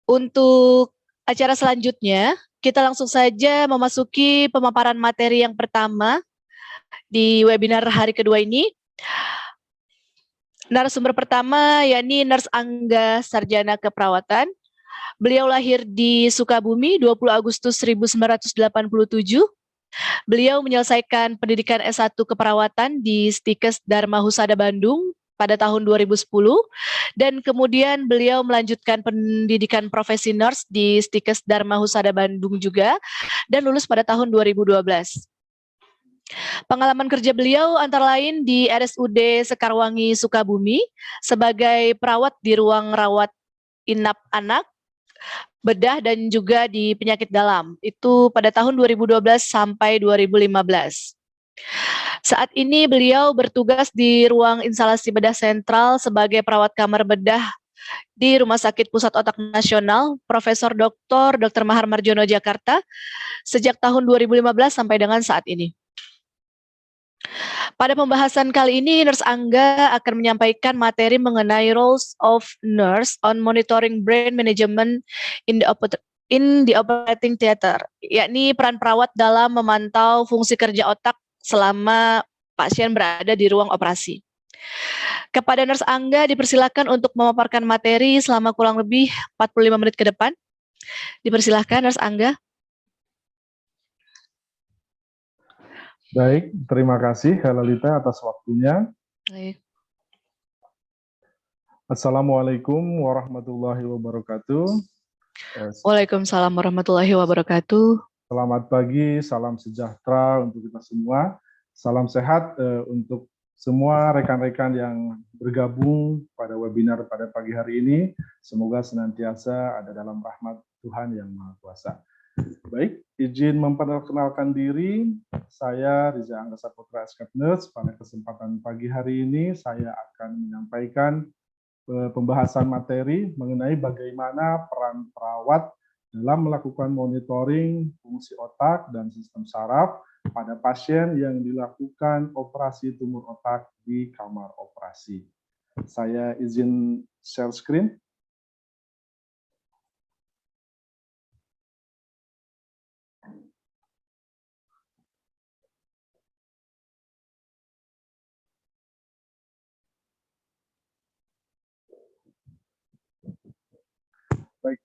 Untuk acara selanjutnya, kita langsung saja memasuki pemaparan materi yang pertama di webinar hari kedua ini. Narasumber pertama yakni Nurse Angga Sarjana Keperawatan. Beliau lahir di Sukabumi 20 Agustus 1987. Beliau menyelesaikan pendidikan S1 keperawatan di Stikes Dharma Husada Bandung pada tahun 2010 dan kemudian beliau melanjutkan pendidikan profesi nurse di Stikes Dharma Husada Bandung juga dan lulus pada tahun 2012. Pengalaman kerja beliau antara lain di RSUD Sekarwangi Sukabumi sebagai perawat di ruang rawat inap anak, bedah dan juga di penyakit dalam. Itu pada tahun 2012 sampai 2015. Saat ini beliau bertugas di ruang instalasi bedah sentral sebagai perawat kamar bedah di Rumah Sakit Pusat Otak Nasional Profesor Dr. Mahar Marjono Jakarta sejak tahun 2015 sampai dengan saat ini. Pada pembahasan kali ini, Nurse Angga akan menyampaikan materi mengenai roles of nurse on monitoring brain management in the operating theater, yakni peran perawat dalam memantau fungsi kerja otak selama pasien berada di ruang operasi. Kepada Nurse Angga dipersilakan untuk memaparkan materi selama kurang lebih 45 menit ke depan. Dipersilakan Nurse Angga. Baik, terima kasih Helalita atas waktunya. Baik. Assalamualaikum warahmatullahi wabarakatuh. Waalaikumsalam warahmatullahi wabarakatuh. Selamat pagi, salam sejahtera untuk kita semua. Salam sehat untuk semua rekan-rekan yang bergabung pada webinar pada pagi hari ini. Semoga senantiasa ada dalam rahmat Tuhan Yang Maha Kuasa. Baik, izin memperkenalkan diri, saya Riza Angga Saputra SK Nurse. Pada kesempatan pagi hari ini, saya akan menyampaikan pembahasan materi mengenai bagaimana peran perawat dalam melakukan monitoring fungsi otak dan sistem saraf pada pasien yang dilakukan operasi tumor otak di kamar operasi. Saya izin share screen. Baik,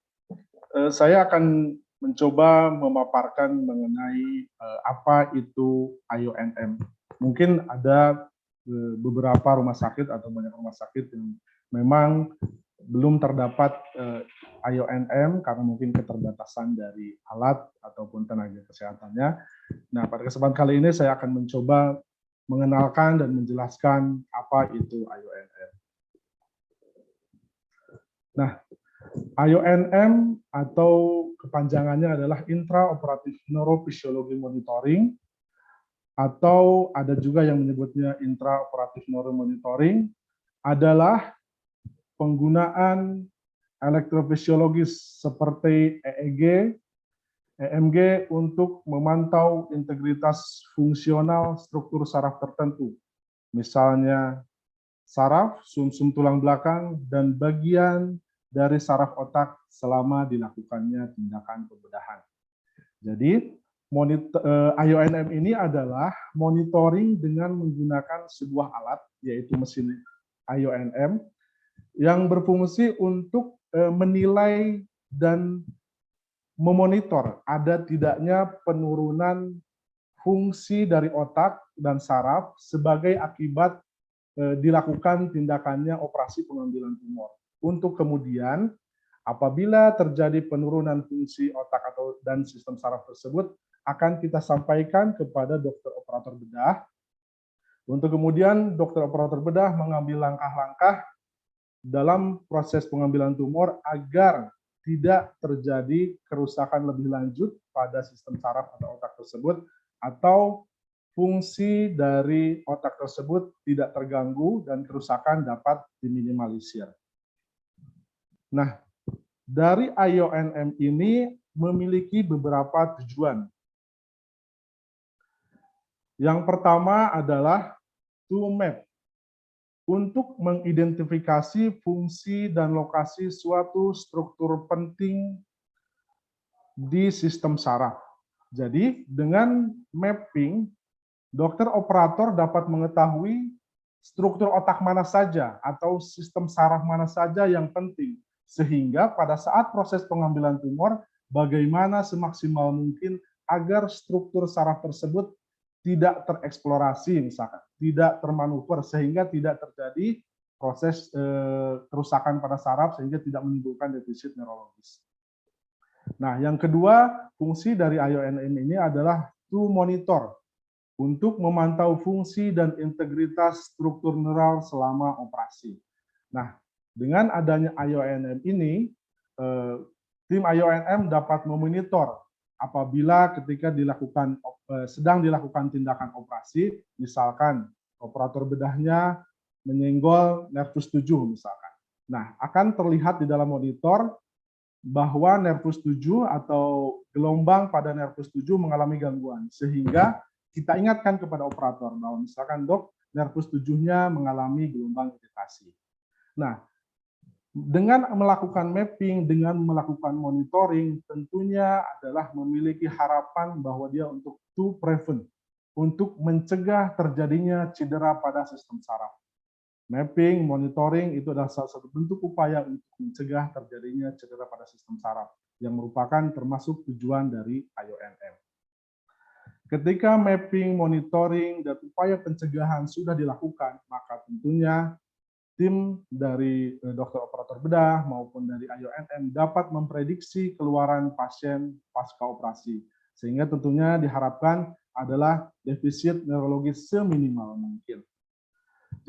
saya akan mencoba memaparkan mengenai apa itu IONM. Mungkin ada beberapa rumah sakit atau banyak rumah sakit yang memang belum terdapat IONM karena mungkin keterbatasan dari alat ataupun tenaga kesehatannya. Nah, pada kesempatan kali ini saya akan mencoba mengenalkan dan menjelaskan apa itu IONM. Nah, IONM atau kepanjangannya adalah Intraoperative Neurofisiology Monitoring, atau ada juga yang menyebutnya Intraoperative Neuromonitoring, adalah penggunaan elektrofisiologis seperti EEG, EMG untuk memantau integritas fungsional struktur saraf tertentu, misalnya saraf, sumsum tulang belakang, dan bagian dari saraf otak selama dilakukannya tindakan pembedahan. Jadi, IONM ini adalah monitoring dengan menggunakan sebuah alat, yaitu mesin IONM, yang berfungsi untuk menilai dan memonitor ada tidaknya penurunan fungsi dari otak dan saraf sebagai akibat dilakukan tindakannya operasi pengambilan tumor. Untuk kemudian, apabila terjadi penurunan fungsi otak dan sistem saraf tersebut, akan kita sampaikan kepada dokter operator bedah. Untuk kemudian, dokter operator bedah mengambil langkah-langkah dalam proses pengambilan tumor agar tidak terjadi kerusakan lebih lanjut pada sistem saraf atau otak tersebut, atau fungsi dari otak tersebut tidak terganggu dan kerusakan dapat diminimalisir. Nah, dari IONM ini memiliki beberapa tujuan. Yang pertama adalah to map untuk mengidentifikasi fungsi dan lokasi suatu struktur penting di sistem saraf. Jadi dengan mapping, dokter operator dapat mengetahui struktur otak mana saja atau sistem saraf mana saja yang penting, sehingga pada saat proses pengambilan tumor, bagaimana semaksimal mungkin agar struktur saraf tersebut tidak tereksplorasi, misalkan tidak termanuver, sehingga tidak terjadi proses kerusakan pada saraf sehingga tidak menimbulkan defisit neurologis. Nah, yang kedua, fungsi dari IONM ini adalah to monitor, untuk memantau fungsi dan integritas struktur neural selama operasi. Nah, dengan adanya IONM ini, tim IONM dapat memonitor apabila ketika sedang dilakukan tindakan operasi, misalkan operator bedahnya menyenggol nervus 7 misalkan. Nah, akan terlihat di dalam monitor bahwa nervus 7 atau gelombang pada nervus 7 mengalami gangguan, sehingga kita ingatkan kepada operator bahwa misalkan dok, nervus 7-nya mengalami gelombang iritasi. Nah, dengan melakukan mapping, dengan melakukan monitoring, tentunya adalah memiliki harapan bahwa dia untuk to prevent, untuk mencegah terjadinya cedera pada sistem saraf. Mapping, monitoring itu adalah salah satu bentuk upaya untuk mencegah terjadinya cedera pada sistem saraf, yang merupakan termasuk tujuan dari IONM. Ketika mapping, monitoring, dan upaya pencegahan sudah dilakukan, maka tentunya tim dari dokter operator bedah maupun dari IONM dapat memprediksi keluaran pasien pasca operasi, sehingga tentunya diharapkan adalah defisit neurologis seminimal mungkin.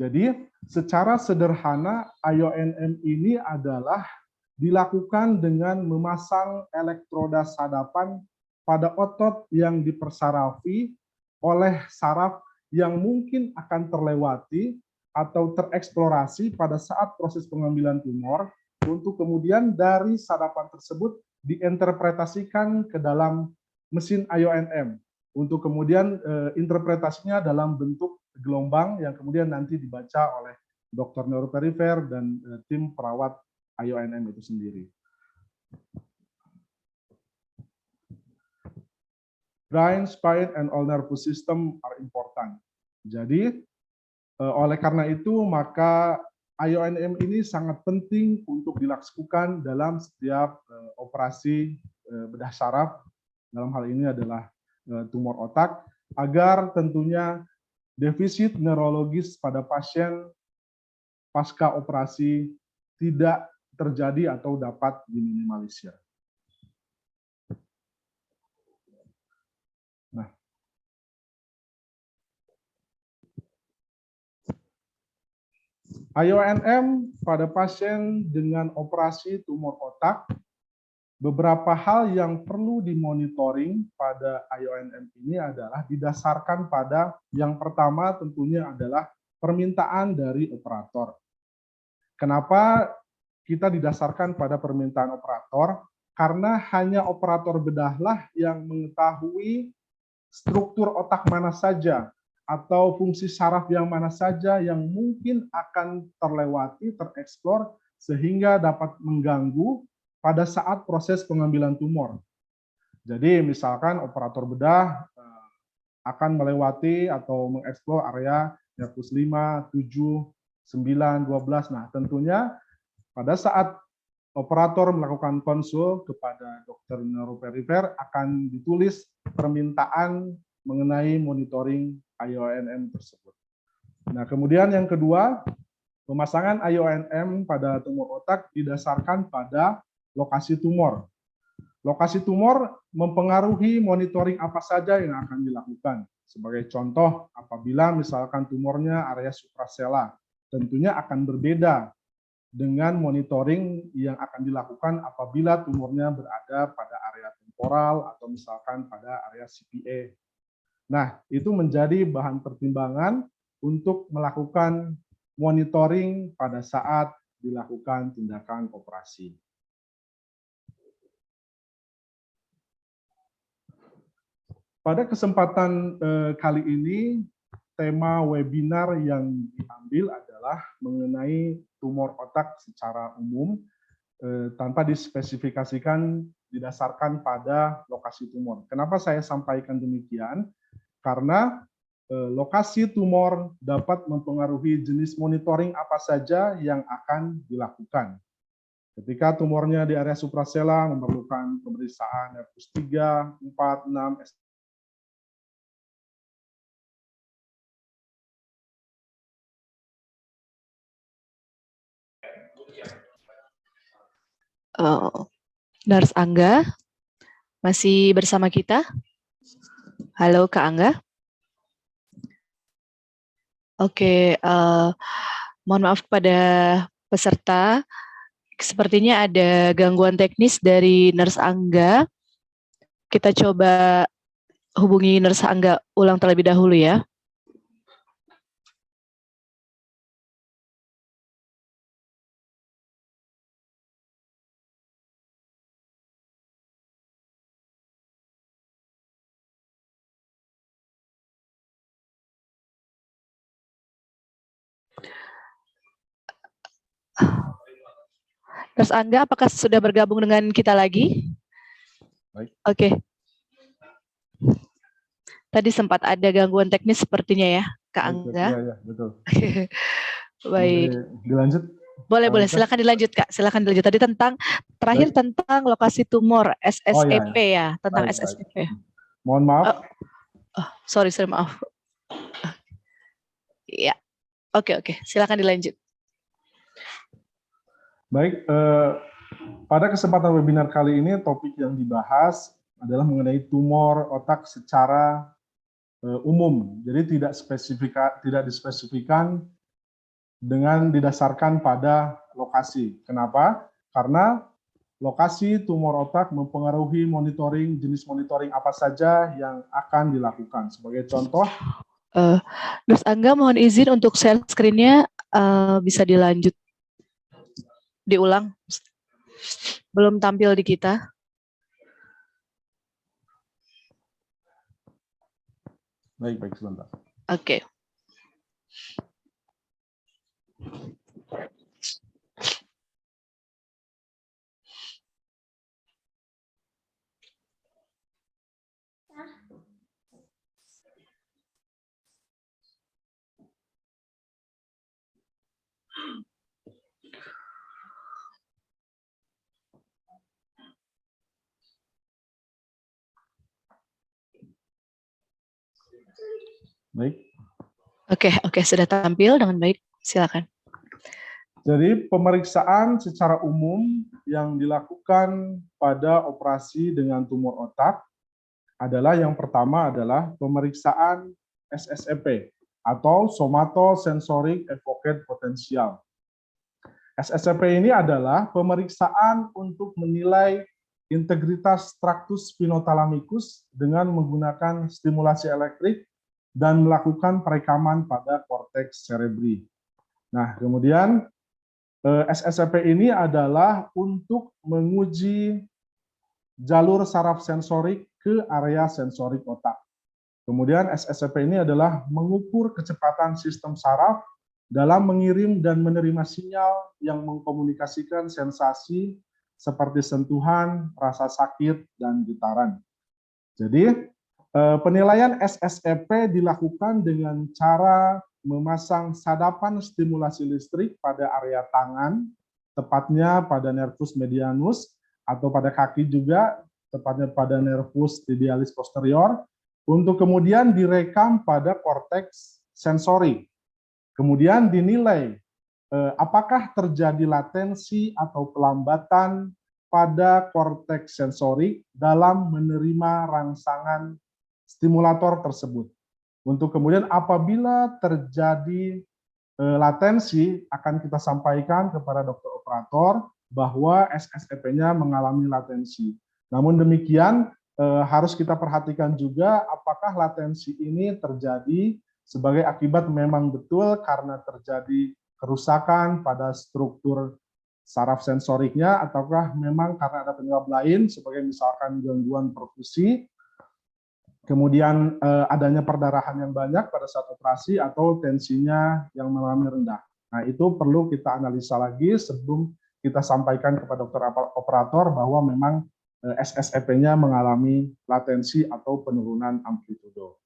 Jadi, secara sederhana, IONM ini adalah dilakukan dengan memasang elektroda sadapan pada otot yang dipersarafi oleh saraf yang mungkin akan terlewati atau tereksplorasi pada saat proses pengambilan tumor, untuk kemudian dari sadapan tersebut diinterpretasikan ke dalam mesin IONM, untuk kemudian interpretasinya dalam bentuk gelombang yang kemudian nanti dibaca oleh dokter neuroperifer dan tim perawat IONM itu sendiri. Brain, spine, and all nervous system are important. Jadi, oleh karena itu, maka IONM ini sangat penting untuk dilakukan dalam setiap operasi bedah saraf, dalam hal ini adalah tumor otak, agar tentunya defisit neurologis pada pasien pasca operasi tidak terjadi atau dapat diminimalisir. Nah, IONM pada pasien dengan operasi tumor otak, beberapa hal yang perlu dimonitoring pada IONM ini adalah didasarkan pada yang pertama tentunya adalah permintaan dari operator. Kenapa kita didasarkan pada permintaan operator? Karena hanya operator bedahlah yang mengetahui struktur otak mana saja atau fungsi saraf yang mana saja yang mungkin akan terlewati, tereksplor, sehingga dapat mengganggu pada saat proses pengambilan tumor. Jadi misalkan operator bedah akan melewati atau mengeksplor area nervus 5, 7, 9, 12. Nah, tentunya pada saat operator melakukan konsul kepada dokter neuroperifer akan ditulis permintaan mengenai monitoring IONM tersebut. Nah, kemudian yang kedua, pemasangan IONM pada tumor otak didasarkan pada lokasi tumor. Lokasi tumor mempengaruhi monitoring apa saja yang akan dilakukan. Sebagai contoh, apabila misalkan tumornya area suprasela, tentunya akan berbeda dengan monitoring yang akan dilakukan apabila tumornya berada pada area temporal atau misalkan pada area CPA. Nah, itu menjadi bahan pertimbangan untuk melakukan monitoring pada saat dilakukan tindakan operasi. Pada kesempatan kali ini, tema webinar yang diambil adalah adalah mengenai tumor otak secara umum tanpa dispesifikasikan didasarkan pada lokasi tumor. Kenapa saya sampaikan demikian? Karena lokasi tumor dapat mempengaruhi jenis monitoring apa saja yang akan dilakukan. Ketika tumornya di area suprasela memerlukan pemeriksaan Nervus 3, 4, 6, Nurse Angga masih bersama kita? Halo Kak Angga. Oke, mohon maaf kepada peserta. Sepertinya ada gangguan teknis dari Nurse Angga. Kita coba hubungi Nurse Angga ulang terlebih dahulu ya. Nurse Angga, apakah sudah bergabung dengan kita lagi? Baik. Oke. Tadi sempat ada gangguan teknis sepertinya ya, Kak Angga. Iya, betul. Baik. Dilanjut. Boleh, silakan dilanjut Kak. Silakan dilanjut. Tadi terakhir tentang lokasi tumor SSEP ya, tentang SSEP. Mohon maaf. Sorry, maaf. Ya. Oke. Silakan dilanjut. Baik, pada kesempatan webinar kali ini topik yang dibahas adalah mengenai tumor otak secara umum. Jadi tidak dispesifikan dengan didasarkan pada lokasi. Kenapa? Karena lokasi tumor otak mempengaruhi jenis monitoring apa saja yang akan dilakukan. Sebagai contoh, Nurse Angga mohon izin untuk share screen-nya bisa diulang. Belum tampil di kita. Baik, sebentar. Oke. Baik. Oke, sudah tampil dengan baik. Silakan. Jadi pemeriksaan secara umum yang dilakukan pada operasi dengan tumor otak adalah yang pertama adalah pemeriksaan SSEP atau Somatosensory Evoked Potential. SSEP ini adalah pemeriksaan untuk menilai integritas traktus spinothalamikus dengan menggunakan stimulasi elektrik dan melakukan perekaman pada korteks cerebri. Nah, kemudian SSEP ini adalah untuk menguji jalur saraf sensorik ke area sensorik otak. Kemudian SSEP ini adalah mengukur kecepatan sistem saraf dalam mengirim dan menerima sinyal yang mengkomunikasikan sensasi seperti sentuhan, rasa sakit, dan getaran. Jadi, penilaian SSEP dilakukan dengan cara memasang sadapan stimulasi listrik pada area tangan, tepatnya pada nervus medianus, atau pada kaki juga, tepatnya pada nervus tibialis posterior, untuk kemudian direkam pada korteks sensori. Kemudian dinilai apakah terjadi latensi atau pelambatan pada korteks sensori dalam menerima rangsangan stimulator tersebut. Untuk kemudian apabila terjadi latensi, akan kita sampaikan kepada dokter operator bahwa SSEP-nya mengalami latensi. Namun demikian, harus kita perhatikan juga apakah latensi ini terjadi sebagai akibat memang betul karena terjadi kerusakan pada struktur saraf sensoriknya, ataukah memang karena ada penyebab lain sebagai misalkan gangguan perfusi, kemudian adanya perdarahan yang banyak pada saat operasi, atau tensinya yang mengalami rendah. Nah, itu perlu kita analisa lagi sebelum kita sampaikan kepada dokter operator bahwa memang SSEP-nya mengalami latensi atau penurunan amplitudo.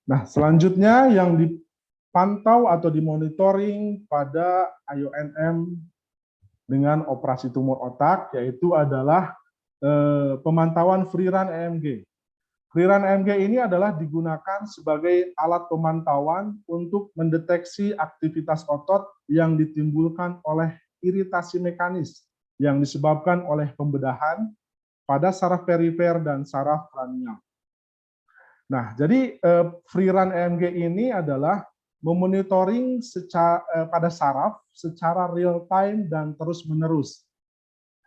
Nah, selanjutnya yang dipantau atau dimonitoring pada IONM dengan operasi tumor otak yaitu adalah pemantauan free run EMG. Free run EMG ini adalah digunakan sebagai alat pemantauan untuk mendeteksi aktivitas otot yang ditimbulkan oleh iritasi mekanis yang disebabkan oleh pembedahan pada saraf perifer dan saraf kranial. Nah, jadi free run EMG ini adalah memonitoring pada saraf secara real time dan terus-menerus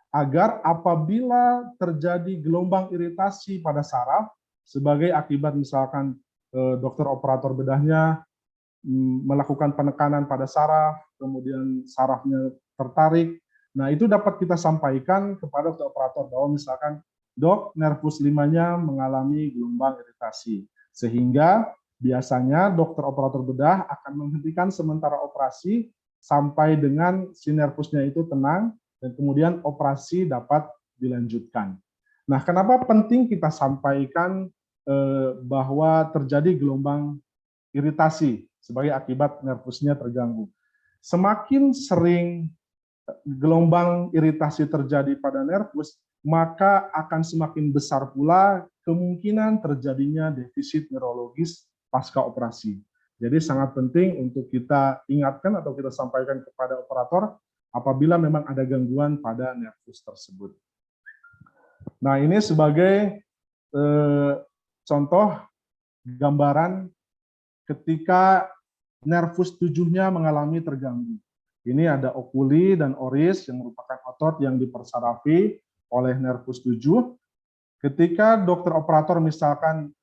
agar apabila terjadi gelombang iritasi pada saraf sebagai akibat misalkan dokter operator bedahnya melakukan penekanan pada saraf, kemudian sarafnya tertarik. Nah, itu dapat kita sampaikan kepada dokter operator bahwa misalkan dok, nervus 5-nya mengalami gelombang iritasi. Sehingga biasanya dokter operator bedah akan menghentikan sementara operasi sampai dengan si nervusnya itu tenang dan kemudian operasi dapat dilanjutkan. Nah, kenapa penting kita sampaikan bahwa terjadi gelombang iritasi sebagai akibat nervusnya terganggu. Semakin sering gelombang iritasi terjadi pada nervus, maka akan semakin besar pula kemungkinan terjadinya defisit neurologis pasca operasi. Jadi sangat penting untuk kita ingatkan atau kita sampaikan kepada operator apabila memang ada gangguan pada nervus tersebut. Nah, ini sebagai contoh gambaran ketika nervus 7-nya mengalami terganggu. Ini ada okuli dan oris yang merupakan otot yang dipersarafi oleh nervus 7. Ketika dokter operator misalkan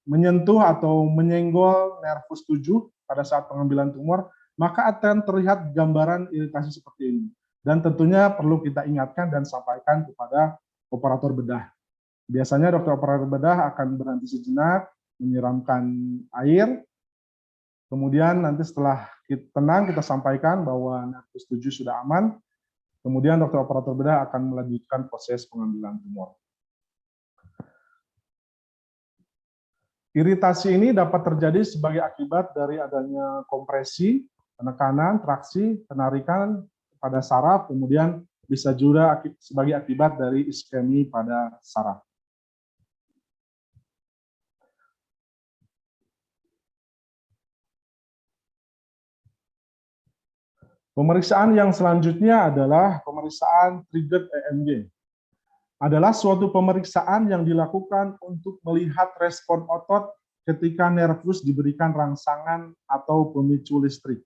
menyentuh atau menyenggol nervus 7 pada saat pengambilan tumor, maka akan terlihat gambaran iritasi seperti ini. Dan tentunya perlu kita ingatkan dan sampaikan kepada operator bedah. Biasanya dokter operator bedah akan berhenti sejenak, menyiramkan air, kemudian nanti setelah tenang kita sampaikan bahwa nervus 7 sudah aman, kemudian dokter operator bedah akan melanjutkan proses pengambilan tumor. Iritasi ini dapat terjadi sebagai akibat dari adanya kompresi, penekanan, traksi, penarikan pada saraf, kemudian bisa juga sebagai akibat dari iskemi pada saraf. Pemeriksaan yang selanjutnya adalah pemeriksaan triggered EMG. Adalah suatu pemeriksaan yang dilakukan untuk melihat respon otot ketika nervus diberikan rangsangan atau pemicu listrik.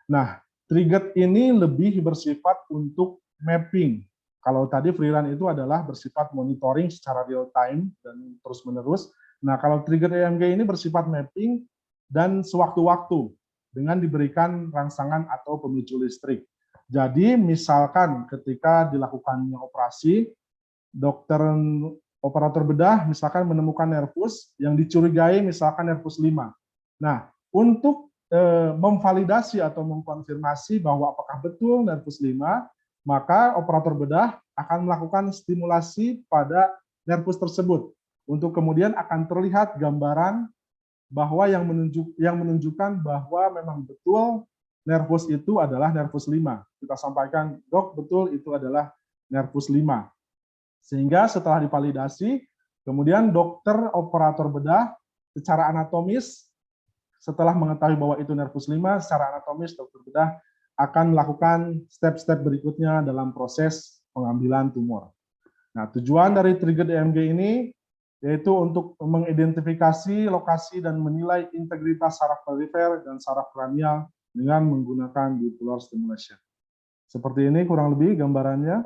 Nah, triggered ini lebih bersifat untuk mapping. Kalau tadi free run itu adalah bersifat monitoring secara real time dan terus-menerus. Nah, kalau triggered EMG ini bersifat mapping dan sewaktu-waktu dengan diberikan rangsangan atau pemicu listrik. Jadi, misalkan ketika dilakukannya operasi, dokter operator bedah misalkan menemukan nervus yang dicurigai misalkan nervus 5. Nah, untuk memvalidasi atau mengkonfirmasi bahwa apakah betul nervus 5, maka operator bedah akan melakukan stimulasi pada nervus tersebut untuk kemudian akan terlihat gambaran bahwa yang menunjukkan bahwa memang betul nervus itu adalah nervus 5. Kita sampaikan, dok, betul itu adalah nervus 5. Sehingga setelah divalidasi, kemudian dokter operator bedah secara anatomis, setelah mengetahui bahwa itu nervus 5, secara anatomis dokter bedah akan melakukan step-step berikutnya dalam proses pengambilan tumor. Nah, tujuan dari triggered EMG ini yaitu untuk mengidentifikasi lokasi dan menilai integritas saraf perifer dan saraf kranial dengan menggunakan bipolar stimulation. Seperti ini kurang lebih gambarannya.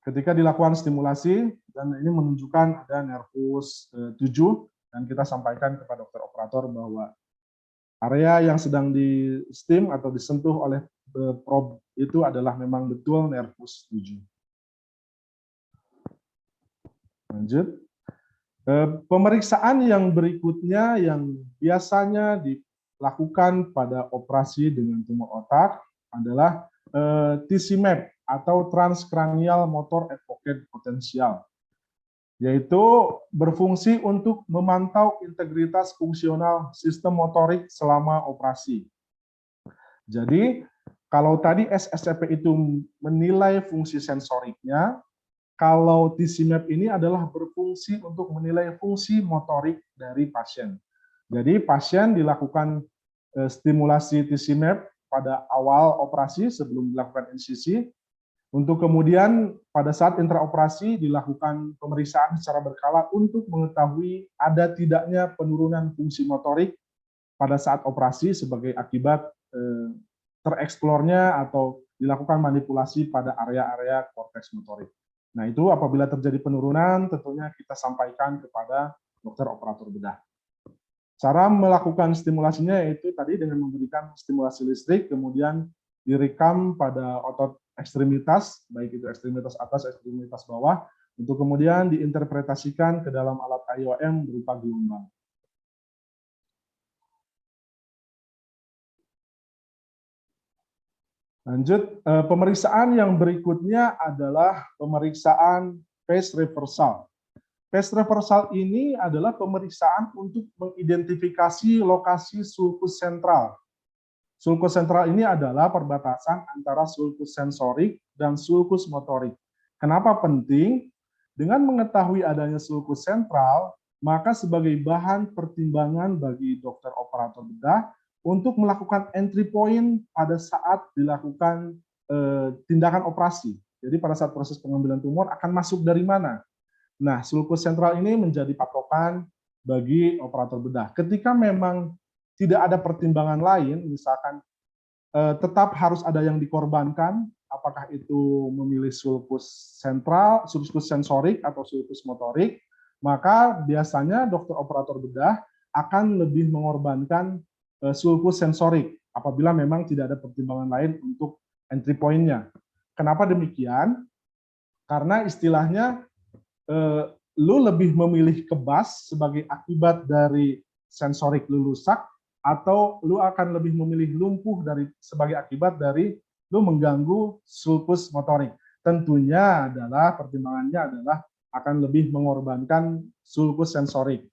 Ketika dilakukan stimulasi, dan ini menunjukkan ada nervus 7, dan kita sampaikan kepada dokter operator bahwa area yang sedang di stim atau disentuh oleh probe itu adalah memang betul nervus 7. Lanjut. Pemeriksaan yang berikutnya yang biasanya dilakukan pada operasi dengan tumor otak adalah TCMAP atau transkranial motor advocate potensial, yaitu berfungsi untuk memantau integritas fungsional sistem motorik selama operasi. Jadi, kalau tadi SSCP itu menilai fungsi sensoriknya, kalau TCMAP ini adalah berfungsi untuk menilai fungsi motorik dari pasien. Jadi pasien dilakukan stimulasi TCMAP pada awal operasi sebelum dilakukan insisi, untuk kemudian pada saat intraoperasi dilakukan pemeriksaan secara berkala untuk mengetahui ada tidaknya penurunan fungsi motorik pada saat operasi sebagai akibat tereksplornya atau dilakukan manipulasi pada area-area korteks motorik. Nah, itu apabila terjadi penurunan, tentunya kita sampaikan kepada dokter operator bedah. Cara melakukan stimulasinya yaitu tadi dengan memberikan stimulasi listrik, kemudian direkam pada otot ekstremitas, baik itu ekstremitas atas, ekstremitas bawah, untuk kemudian diinterpretasikan ke dalam alat IOM berupa gelombang. Lanjut, pemeriksaan yang berikutnya adalah pemeriksaan phase reversal. Phase reversal ini adalah pemeriksaan untuk mengidentifikasi lokasi sulcus sentral. Sulcus sentral ini adalah perbatasan antara sulcus sensorik dan sulcus motorik. Kenapa penting? Dengan mengetahui adanya sulcus sentral, maka sebagai bahan pertimbangan bagi dokter operator bedah untuk melakukan entry point pada saat dilakukan tindakan operasi. Jadi pada saat proses pengambilan tumor akan masuk dari mana? Nah, sulcus sentral ini menjadi patokan bagi operator bedah. Ketika memang tidak ada pertimbangan lain, misalkan tetap harus ada yang dikorbankan, apakah itu memilih sulcus sentral, sulcus sensorik atau sulcus motorik, maka biasanya dokter operator bedah akan lebih mengorbankan sulcus sensorik apabila memang tidak ada pertimbangan lain untuk entry point-nya. Kenapa demikian? Karena istilahnya lu lebih memilih kebas sebagai akibat dari sensorik lu rusak, atau lu akan lebih memilih lumpuh sebagai akibat dari lu mengganggu sulcus motorik. Tentunya adalah pertimbangannya adalah akan lebih mengorbankan sulcus sensorik.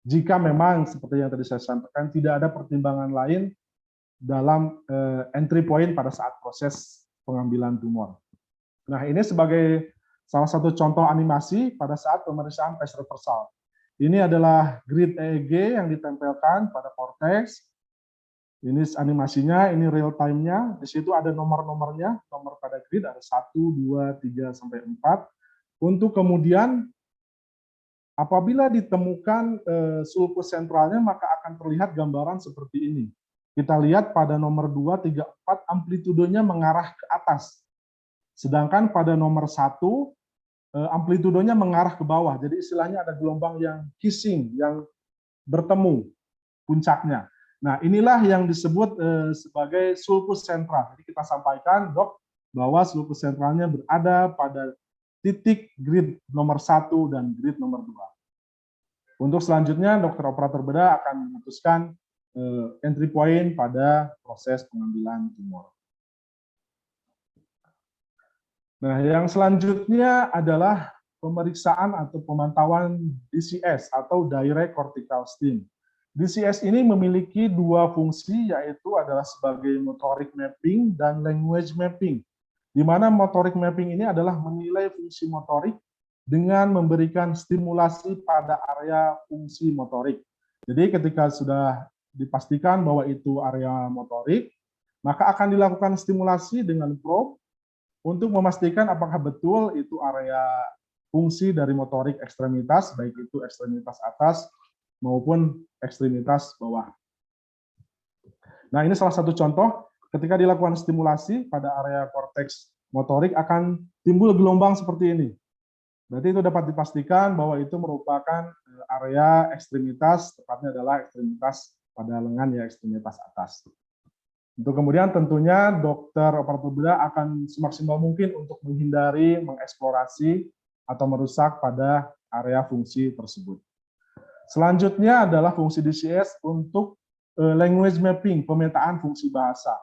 Jika memang seperti yang tadi saya sampaikan tidak ada pertimbangan lain dalam entry point pada saat proses pengambilan tumor. Nah, ini sebagai salah satu contoh animasi pada saat pemeriksaan phase reversal. Ini adalah grid EEG yang ditempelkan pada korteks. Ini animasinya, ini real time-nya. Di situ ada nomor-nomornya, nomor pada grid ada 1, 2, 3, sampai 4. Untuk kemudian apabila ditemukan sulcus sentralnya, maka akan terlihat gambaran seperti ini. Kita lihat pada nomor 2, 3, 4, amplitudenya mengarah ke atas. Sedangkan pada nomor 1, amplitudenya mengarah ke bawah. Jadi istilahnya ada gelombang yang kissing, yang bertemu puncaknya. Nah, inilah yang disebut sebagai sulcus sentral. Jadi kita sampaikan, dok, bahwa sulcus sentralnya berada pada titik grid nomor 1 dan grid nomor 2. Untuk selanjutnya, dokter operator bedah akan memutuskan entry point pada proses pengambilan tumor. Nah, yang selanjutnya adalah pemeriksaan atau pemantauan DCS atau Direct Cortical Stim. DCS ini memiliki dua fungsi, yaitu adalah sebagai motoric mapping dan language mapping, di mana motoric mapping ini adalah menilai fungsi motorik dengan memberikan stimulasi pada area fungsi motorik. Jadi ketika sudah dipastikan bahwa itu area motorik, maka akan dilakukan stimulasi dengan probe untuk memastikan apakah betul itu area fungsi dari motorik ekstremitas, baik itu ekstremitas atas maupun ekstremitas bawah. Nah, ini salah satu contoh ketika dilakukan stimulasi pada area korteks motorik akan timbul gelombang seperti ini. Berarti itu dapat dipastikan bahwa itu merupakan area ekstremitas, tepatnya adalah ekstremitas pada lengan, ya ekstremitas atas. Untuk kemudian tentunya dokter operator bedah akan semaksimal mungkin untuk menghindari mengeksplorasi atau merusak pada area fungsi tersebut. Selanjutnya adalah fungsi DCS untuk language mapping, pemetaan fungsi bahasa.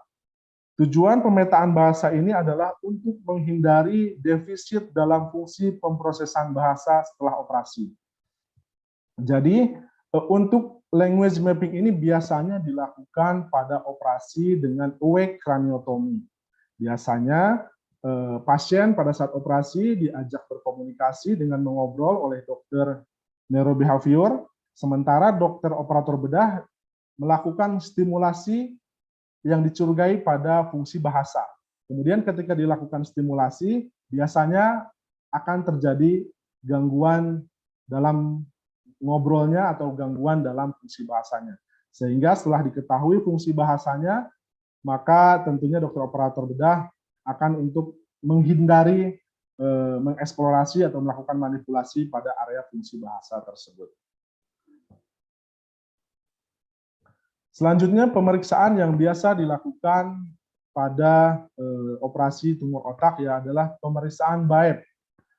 Tujuan pemetaan bahasa ini adalah untuk menghindari defisit dalam fungsi pemrosesan bahasa setelah operasi. Jadi, untuk language mapping ini biasanya dilakukan pada operasi dengan awake craniotomy. Biasanya pasien pada saat operasi diajak berkomunikasi dengan mengobrol oleh dokter neurobehavior, sementara dokter operator bedah melakukan stimulasi yang dicurigai pada fungsi bahasa. Kemudian ketika dilakukan stimulasi, biasanya akan terjadi gangguan dalam ngobrolnya atau gangguan dalam fungsi bahasanya. Sehingga setelah diketahui fungsi bahasanya, maka tentunya dokter operator bedah akan untuk menghindari mengeksplorasi atau melakukan manipulasi pada area fungsi bahasa tersebut. Selanjutnya pemeriksaan yang biasa dilakukan pada operasi tumor otak ya adalah pemeriksaan BAEP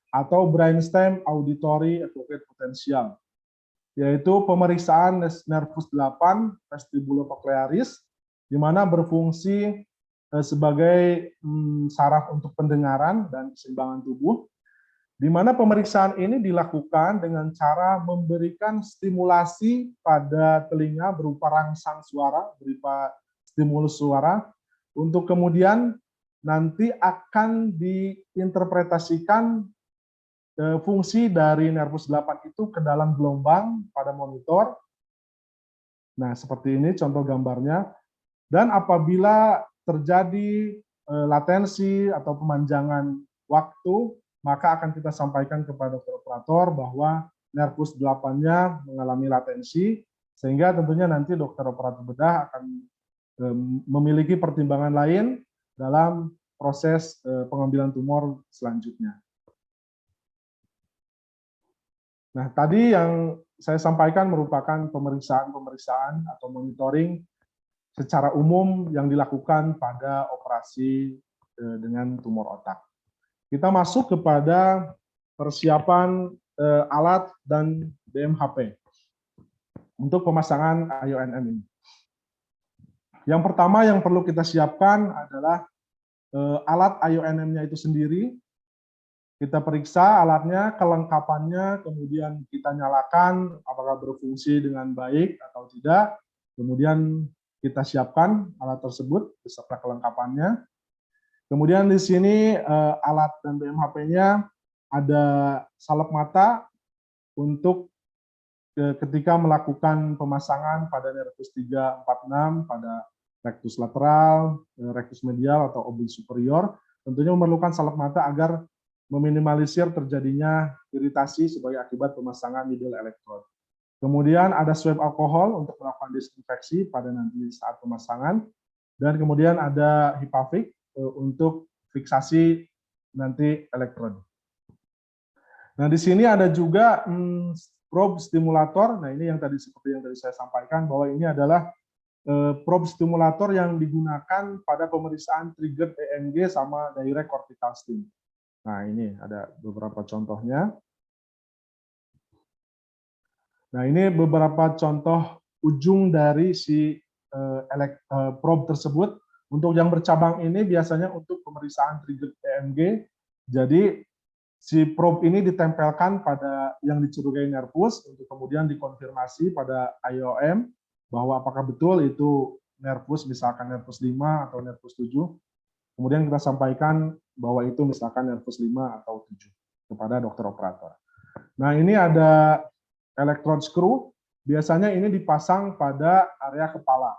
atau brainstem auditory evoked potential, yaitu pemeriksaan nervus 8 vestibulococlearis, di mana berfungsi sebagai saraf untuk pendengaran dan keseimbangan tubuh, di mana pemeriksaan ini dilakukan dengan cara memberikan stimulasi pada telinga berupa rangsang suara, berupa stimulus suara, untuk kemudian nanti akan diinterpretasikan fungsi dari nervus 8 itu ke dalam gelombang pada monitor. Nah, seperti ini contoh gambarnya. Dan apabila terjadi latensi atau pemanjangan waktu, maka akan kita sampaikan kepada dokter operator bahwa nervus 8-nya mengalami latensi, sehingga tentunya nanti dokter operator bedah akan memiliki pertimbangan lain dalam proses pengambilan tumor selanjutnya. Nah, tadi yang saya sampaikan merupakan pemeriksaan atau monitoring secara umum yang dilakukan pada operasi dengan tumor otak. Kita masuk kepada persiapan alat dan DMHP untuk pemasangan IONM ini. Yang pertama yang perlu kita siapkan adalah alat IONM-nya itu sendiri. Kita periksa alatnya, kelengkapannya, kemudian kita nyalakan apakah berfungsi dengan baik atau tidak. Kemudian kita siapkan alat tersebut beserta kelengkapannya. Kemudian di sini alat dan BMHP-nya ada salep mata untuk ketika melakukan pemasangan pada nervus 346, pada rectus lateral, rectus medial atau oblik superior, tentunya memerlukan salep mata agar meminimalisir terjadinya iritasi sebagai akibat pemasangan needle electrode. Kemudian ada swab alkohol untuk melakukan disinfeksi pada nanti saat pemasangan, dan kemudian ada HIPAVIC untuk fiksasi nanti elektrode. Nah, di sini ada juga probe stimulator. Nah, ini yang tadi seperti yang tadi saya sampaikan bahwa ini adalah probe stimulator yang digunakan pada pemeriksaan trigger EMG sama direct cortical stim. Nah, ini ada beberapa contohnya. Nah, ini beberapa contoh ujung dari si probe tersebut. Untuk yang bercabang ini biasanya untuk pemeriksaan trigger EMG. Jadi, si probe ini ditempelkan pada yang dicurigai nervus untuk kemudian dikonfirmasi pada IOM bahwa apakah betul itu nervus, misalkan nervus 5 atau nervus 7. Kemudian kita sampaikan bahwa itu misalkan nervus 5 atau 7 kepada dokter operator. Nah, ini ada electrode screw, biasanya ini dipasang pada area kepala.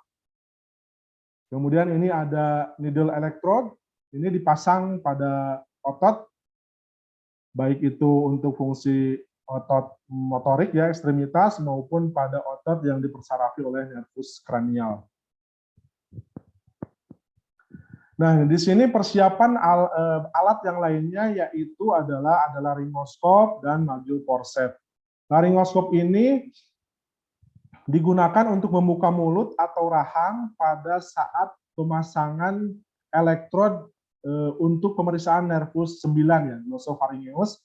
Kemudian ini ada needle electrode, ini dipasang pada otot, baik itu untuk fungsi otot motorik ya, ekstremitas, maupun pada otot yang dipersarafi oleh nervus kranial. Nah, di sini persiapan alat yang lainnya yaitu adalah laringoskop dan modul forceps. Laringoskop ini digunakan untuk membuka mulut atau rahang pada saat pemasangan elektrod untuk pemeriksaan nervus 9 ya, glosopharyngeus.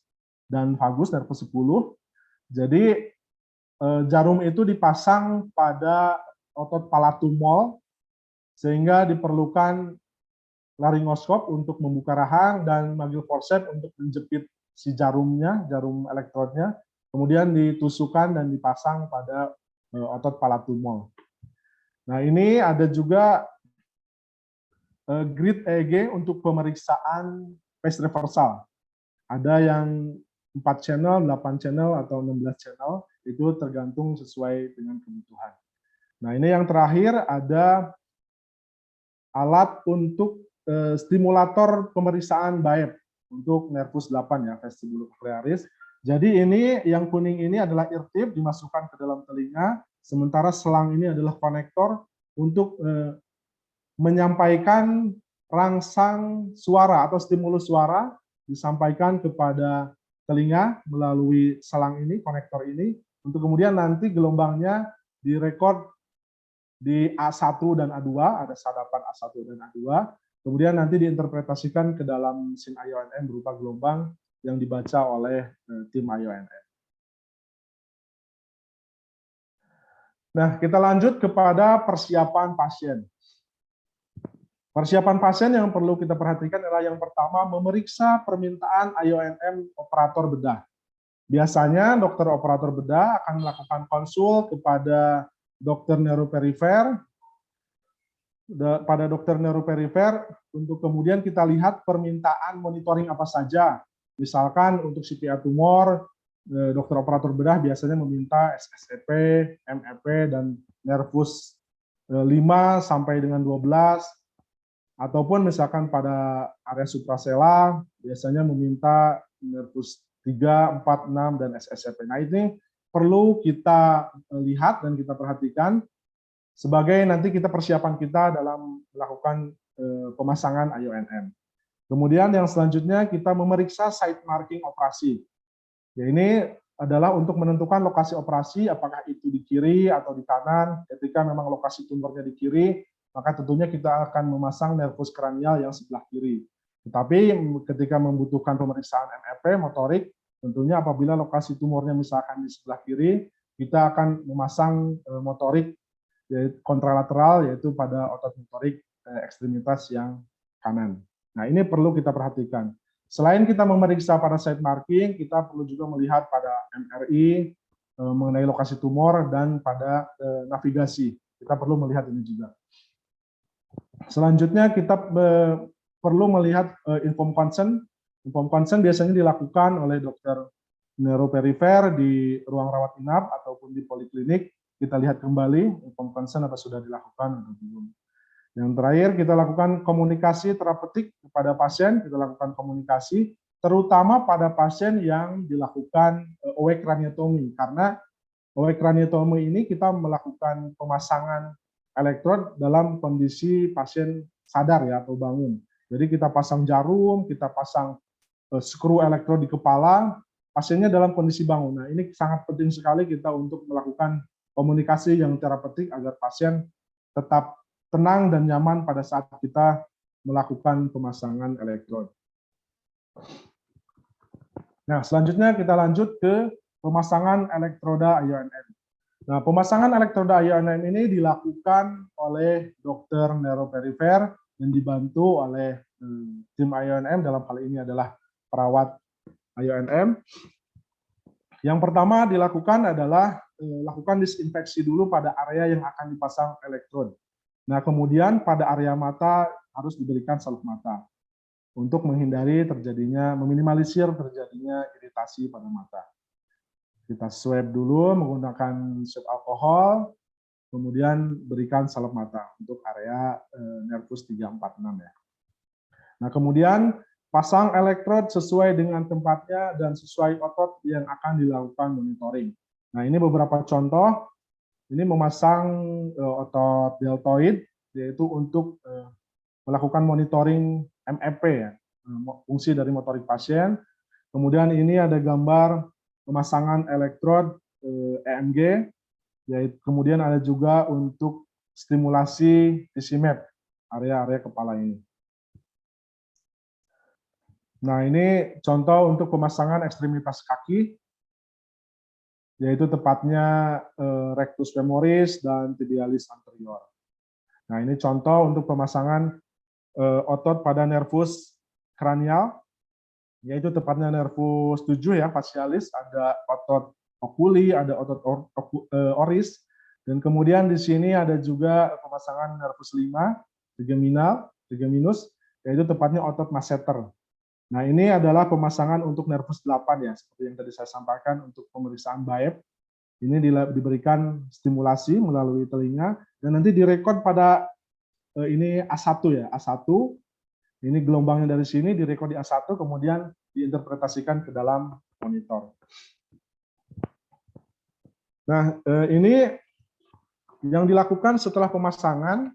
dan vagus nervus 10. Jadi jarum itu dipasang pada otot palatumol sehingga diperlukan laringoskop untuk membuka rahang dan magil forceps untuk menjepit si jarumnya, jarum elektrodnya, kemudian ditusukkan dan dipasang pada otot palatumol. Nah, ini ada juga grid EEG untuk pemeriksaan phase reversal. Ada yang 4 channel, 8 channel, atau 16 channel, itu tergantung sesuai dengan kebutuhan. Nah, ini yang terakhir ada alat untuk stimulator pemeriksaan BAEP untuk nervus 8 ya, vestibulocochlearis. Jadi ini yang kuning ini adalah ear tip dimasukkan ke dalam telinga, sementara selang ini adalah konektor untuk menyampaikan rangsang suara atau stimulus suara disampaikan kepada telinga melalui selang ini, konektor ini, untuk kemudian nanti gelombangnya direkod di A1 dan A2, ada sadapan A1 dan A2, kemudian nanti diinterpretasikan ke dalam SIM IONM berupa gelombang yang dibaca oleh tim IONM. Nah, kita lanjut kepada persiapan pasien. Persiapan pasien yang perlu kita perhatikan adalah yang pertama, memeriksa permintaan IONM operator bedah. Biasanya dokter operator bedah akan melakukan konsul kepada dokter neuroperifer, untuk kemudian kita lihat permintaan monitoring apa saja. Misalkan untuk CPA tumor, dokter operator bedah biasanya meminta SSEP, MEP, dan nervus 5 sampai dengan 12, ataupun misalkan pada area suprasela biasanya meminta nervus 3, 4, 6, dan SSEP. Nah, ini perlu kita lihat dan kita perhatikan sebagai nanti kita persiapan kita dalam melakukan pemasangan IONM. Kemudian yang selanjutnya kita memeriksa site marking operasi. Ya, ini adalah untuk menentukan lokasi operasi, apakah itu di kiri atau di kanan. Ketika memang lokasi tumornya di kiri, maka tentunya kita akan memasang nervus kranial yang sebelah kiri. Tetapi ketika membutuhkan pemeriksaan MEP, motorik, tentunya apabila lokasi tumornya misalkan di sebelah kiri, kita akan memasang motorik kontralateral, yaitu pada otot motorik ekstremitas yang kanan. Nah, ini perlu kita perhatikan. Selain kita memeriksa pada site marking, kita perlu juga melihat pada MRI mengenai lokasi tumor dan pada navigasi. Kita perlu melihat ini juga. Selanjutnya kita perlu melihat inform consent. Inform consent biasanya dilakukan oleh dokter neuroperifer di ruang rawat inap ataupun di poliklinik. Kita lihat kembali inform consent apa sudah dilakukan atau belum. Yang terakhir kita lakukan komunikasi terapeutik kepada pasien. Kita lakukan komunikasi terutama pada pasien yang dilakukan awake craniotomy, karena awake craniotomy ini kita melakukan pemasangan elektrod dalam kondisi pasien sadar ya atau bangun. Jadi kita pasang jarum, kita pasang skru elektrod di kepala, pasiennya dalam kondisi bangun. Nah, ini sangat penting sekali kita untuk melakukan komunikasi yang terapeutik agar pasien tetap tenang dan nyaman pada saat kita melakukan pemasangan elektrod. Nah, selanjutnya kita lanjut ke pemasangan elektroda IONM. Nah, pemasangan elektroda IONM ini dilakukan oleh dokter neuroperifer yang dibantu oleh tim IONM, dalam hal ini adalah perawat IONM. Yang pertama dilakukan adalah lakukan disinfeksi dulu pada area yang akan dipasang elektrod. Nah, kemudian pada area mata harus diberikan salep mata untuk menghindari terjadinya, meminimalisir terjadinya iritasi pada mata. Kita swab dulu menggunakan swab alkohol, kemudian berikan salep mata untuk area nervus 3, 4, 6 ya. Nah, kemudian pasang elektrod sesuai dengan tempatnya dan sesuai otot yang akan dilakukan monitoring. Nah, ini beberapa contoh. Ini memasang otot deltoid, yaitu untuk melakukan monitoring MEP ya, fungsi dari motorik pasien. Kemudian ini ada gambar pemasangan elektrod EMG, yaitu kemudian ada juga untuk stimulasi TCMAP area-area kepala ini. Nah, ini contoh untuk pemasangan ekstremitas kaki, yaitu tepatnya rectus femoris dan tibialis anterior. Nah, ini contoh untuk pemasangan otot pada nervus kranial, yaitu tepatnya nervus 7 ya, facialis, ada otot oculi, ada otot oris, dan kemudian di sini ada juga pemasangan nervus 5, trigeminus, yaitu tepatnya otot masseter. Nah, ini adalah pemasangan untuk nervus 8 ya, seperti yang tadi saya sampaikan untuk pemeriksaan BAEP. Ini diberikan stimulasi melalui telinga, dan nanti direkod pada ini A1 ya, A1. Ini gelombangnya dari sini direkod di A1, kemudian diinterpretasikan ke dalam monitor. Nah, ini yang dilakukan setelah pemasangan,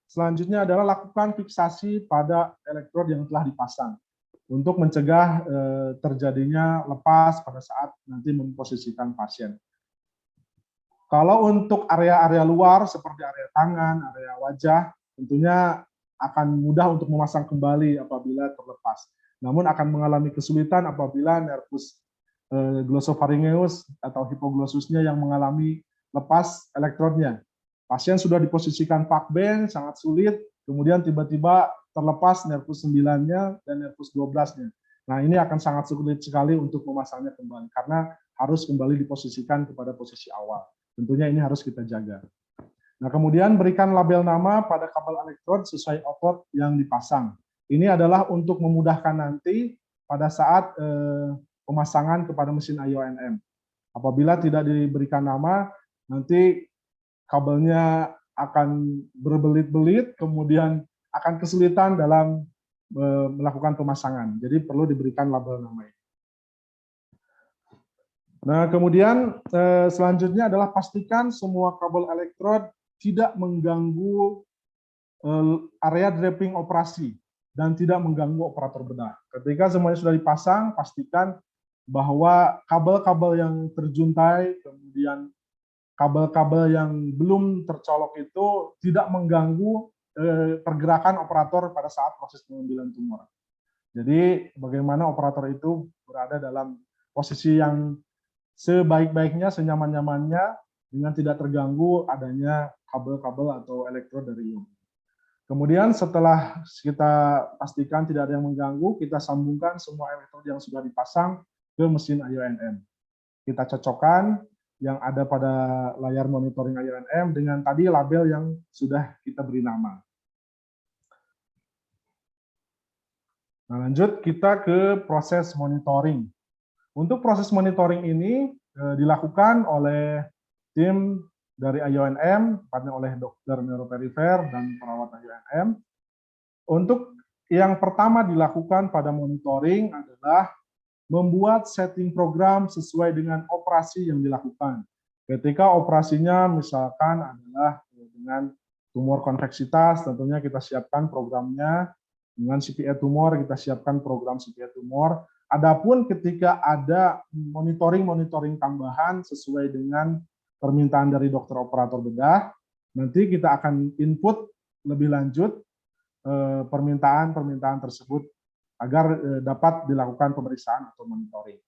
selanjutnya adalah lakukan fiksasi pada elektrod yang telah dipasang untuk mencegah terjadinya lepas pada saat nanti memposisikan pasien. Kalau untuk area-area luar seperti area tangan, area wajah, tentunya akan mudah untuk memasang kembali apabila terlepas. Namun akan mengalami kesulitan apabila nervus glossopharyngeus atau hipoglossusnya yang mengalami lepas elektrodnya. Pasien sudah diposisikan pakben, sangat sulit, kemudian tiba-tiba terlepas nervus 9-nya dan nervus 12-nya. Nah, ini akan sangat sulit sekali untuk memasangnya kembali, karena harus kembali diposisikan kepada posisi awal. Tentunya ini harus kita jaga. Nah, kemudian berikan label nama pada kabel elektrod sesuai otot yang dipasang. Ini adalah untuk memudahkan nanti pada saat pemasangan kepada mesin IONM. Apabila tidak diberikan nama, nanti kabelnya akan berbelit-belit, kemudian akan kesulitan dalam melakukan pemasangan. Jadi perlu diberikan label nama. Nah, kemudian selanjutnya adalah pastikan semua kabel elektrod tidak mengganggu area draping operasi dan tidak mengganggu operator bedah. Ketika semuanya sudah dipasang, pastikan bahwa kabel-kabel yang terjuntai, kemudian kabel-kabel yang belum tercolok itu tidak mengganggu pergerakan operator pada saat proses pengambilan tumor. Jadi bagaimana operator itu berada dalam posisi yang sebaik-baiknya, senyaman-nyamannya, dengan tidak terganggu adanya kabel-kabel atau elektrod dari ion. Kemudian setelah kita pastikan tidak ada yang mengganggu, kita sambungkan semua elektrod yang sudah dipasang ke mesin IONM. Kita cocokkan yang ada pada layar monitoring IONM dengan tadi label yang sudah kita beri nama. Nah, lanjut kita ke proses monitoring. Untuk proses monitoring ini dilakukan oleh tim dari IONM, tepatnya oleh dokter neuroperifer dan perawat IONM. Untuk yang pertama dilakukan pada monitoring adalah membuat setting program sesuai dengan operasi yang dilakukan. Ketika operasinya misalkan adalah dengan tumor konveksitas, tentunya kita siapkan programnya. Dengan CPE tumor, kita siapkan program CPE tumor. Adapun ketika ada monitoring tambahan sesuai dengan permintaan dari dokter operator bedah, nanti kita akan input lebih lanjut permintaan tersebut agar dapat dilakukan pemeriksaan atau monitoring.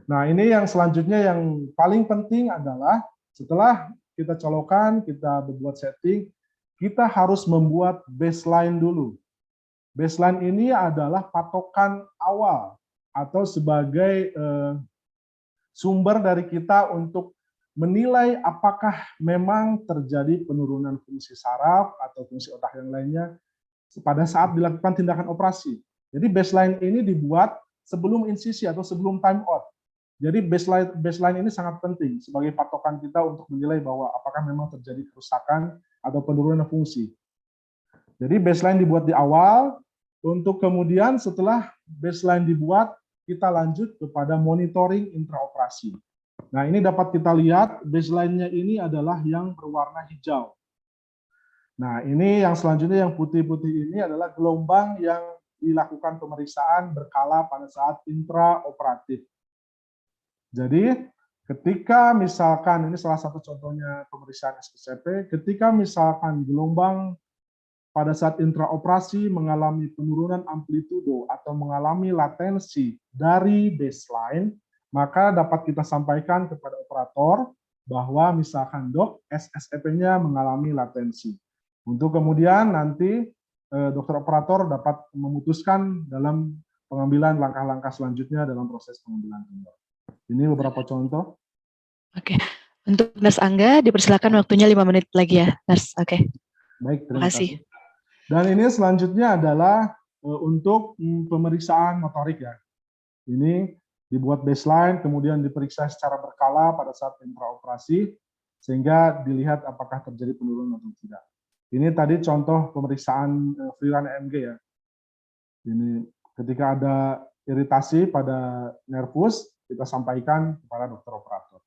Nah, ini yang selanjutnya yang paling penting adalah setelah kita colokan, kita berbuat setting, kita harus membuat baseline dulu. Baseline ini adalah patokan awal atau sebagai sumber dari kita untuk menilai apakah memang terjadi penurunan fungsi saraf atau fungsi otak yang lainnya pada saat dilakukan tindakan operasi. Jadi baseline ini dibuat sebelum insisi atau sebelum time out. Jadi baseline ini sangat penting sebagai patokan kita untuk menilai bahwa apakah memang terjadi kerusakan atau penurunan fungsi. Jadi baseline dibuat di awal, untuk kemudian setelah baseline dibuat, kita lanjut kepada monitoring intraoperasi. Nah, ini dapat kita lihat baseline-nya ini adalah yang berwarna hijau. Nah, ini yang selanjutnya yang putih-putih ini adalah gelombang yang dilakukan pemeriksaan berkala pada saat intraoperatif. Jadi, ketika misalkan, ini salah satu contohnya pemeriksaan SPCP, ketika misalkan gelombang pada saat intraoperasi mengalami penurunan amplitudo atau mengalami latensi dari baseline, maka dapat kita sampaikan kepada operator bahwa misalkan dok SSEP-nya mengalami latensi. Untuk kemudian nanti dokter operator dapat memutuskan dalam pengambilan langkah-langkah selanjutnya dalam proses pengambilan tumor. Ini beberapa contoh. Oke. Untuk Nurse Angga, dipersilakan waktunya 5 menit lagi ya, Nurse. Oke. Baik, terima kasih. Dan ini selanjutnya adalah untuk pemeriksaan motorik ya. Ini dibuat baseline, kemudian diperiksa secara berkala pada saat intraoperasi, sehingga dilihat apakah terjadi penurunan atau tidak. Ini tadi contoh pemeriksaan free run EMG ya. Ini ketika ada iritasi pada nervus, kita sampaikan kepada dokter operator.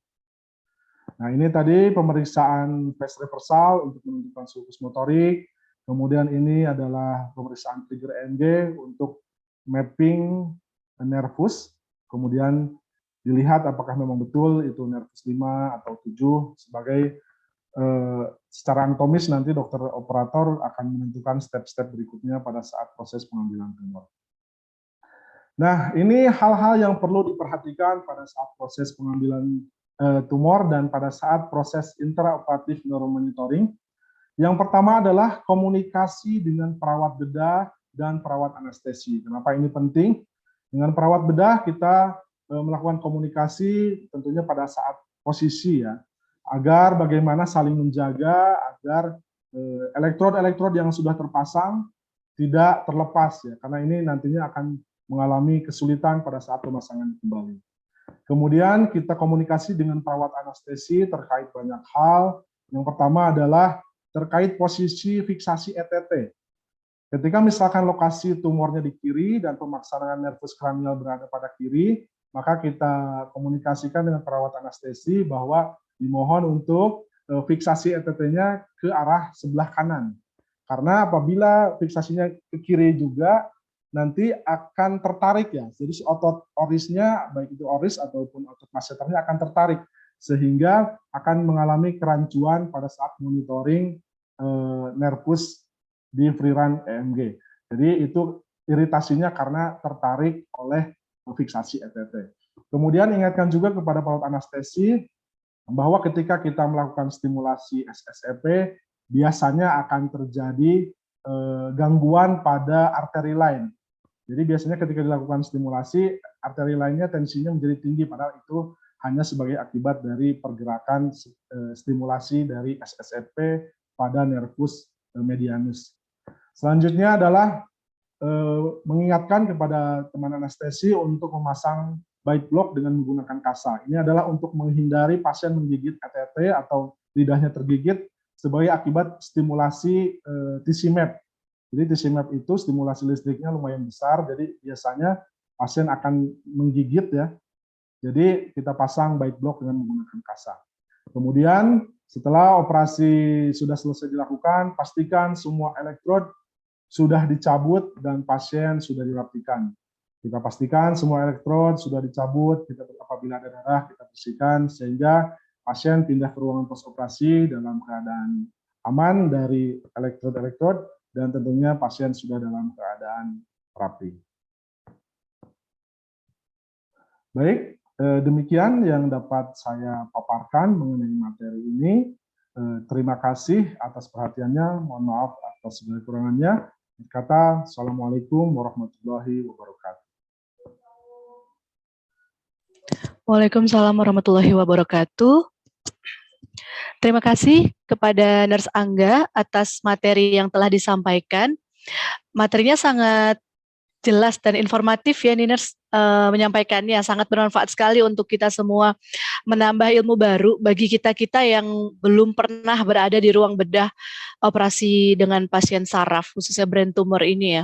Nah, ini tadi pemeriksaan phase reversal untuk menentukan sulcus motorik. Kemudian ini adalah pemeriksaan trigger EMG untuk mapping nervus. Kemudian dilihat apakah memang betul itu nervus 5 atau 7 sebagai secara anatomis nanti dokter operator akan menentukan step-step berikutnya pada saat proses pengambilan tumor. Nah, ini hal-hal yang perlu diperhatikan pada saat proses pengambilan tumor dan pada saat proses intraoperatif neuromonitoring. Yang pertama adalah komunikasi dengan perawat bedah dan perawat anestesi. Kenapa ini penting? Dengan perawat bedah kita melakukan komunikasi tentunya pada saat posisi ya, agar bagaimana saling menjaga agar elektrod-elektrod yang sudah terpasang tidak terlepas ya, karena ini nantinya akan mengalami kesulitan pada saat pemasangan kembali. Kemudian kita komunikasi dengan perawat anestesi terkait banyak hal. Yang pertama adalah terkait posisi fiksasi ETT. Ketika misalkan lokasi tumornya di kiri dan pemaksanaan nervus kranial berada pada kiri, maka kita komunikasikan dengan perawat anestesi bahwa dimohon untuk fiksasi ETT-nya ke arah sebelah kanan. Karena apabila fiksasinya ke kiri juga, nanti akan tertarik ya. Jadi otot orisnya, baik itu oris ataupun otot masseternya akan tertarik, sehingga akan mengalami kerancuan pada saat monitoring nervus di free run EMG. Jadi itu iritasinya karena tertarik oleh fiksasi ETT. Kemudian ingatkan juga kepada perawat anestesi bahwa ketika kita melakukan stimulasi SSEP, biasanya akan terjadi gangguan pada arteri lain. Jadi biasanya ketika dilakukan stimulasi, arteri lainnya tensinya menjadi tinggi, padahal itu hanya sebagai akibat dari pergerakan stimulasi dari SSEP pada nervus medianus. Selanjutnya adalah mengingatkan kepada teman anestesi untuk memasang bite block dengan menggunakan kasa. Ini adalah untuk menghindari pasien menggigit ETT atau lidahnya tergigit sebagai akibat stimulasi TC-map. Jadi TC-map itu stimulasi listriknya lumayan besar, jadi biasanya pasien akan menggigit ya. Jadi kita pasang bite block dengan menggunakan kasa. Kemudian setelah operasi sudah selesai dilakukan, pastikan semua elektrod sudah dicabut dan pasien sudah dirapikan. Kita pastikan semua elektrod sudah dicabut, apabila ada darah kita bersihkan sehingga pasien pindah ke ruangan pos operasi dalam keadaan aman dari elektrod-elektrod dan tentunya pasien sudah dalam keadaan rapi. Baik, demikian yang dapat saya paparkan mengenai materi ini. Terima kasih atas perhatiannya, mohon maaf atas segala kekurangannya. Kata, Assalamualaikum warahmatullahi wabarakatuh. Waalaikumsalam warahmatullahi wabarakatuh. Terima kasih kepada Nurse Angga atas materi yang telah disampaikan. Materinya sangat jelas dan informatif ya, Nurse, menyampaikannya sangat bermanfaat sekali untuk kita semua, menambah ilmu baru bagi kita-kita yang belum pernah berada di ruang bedah operasi dengan pasien saraf, khususnya brain tumor ini ya.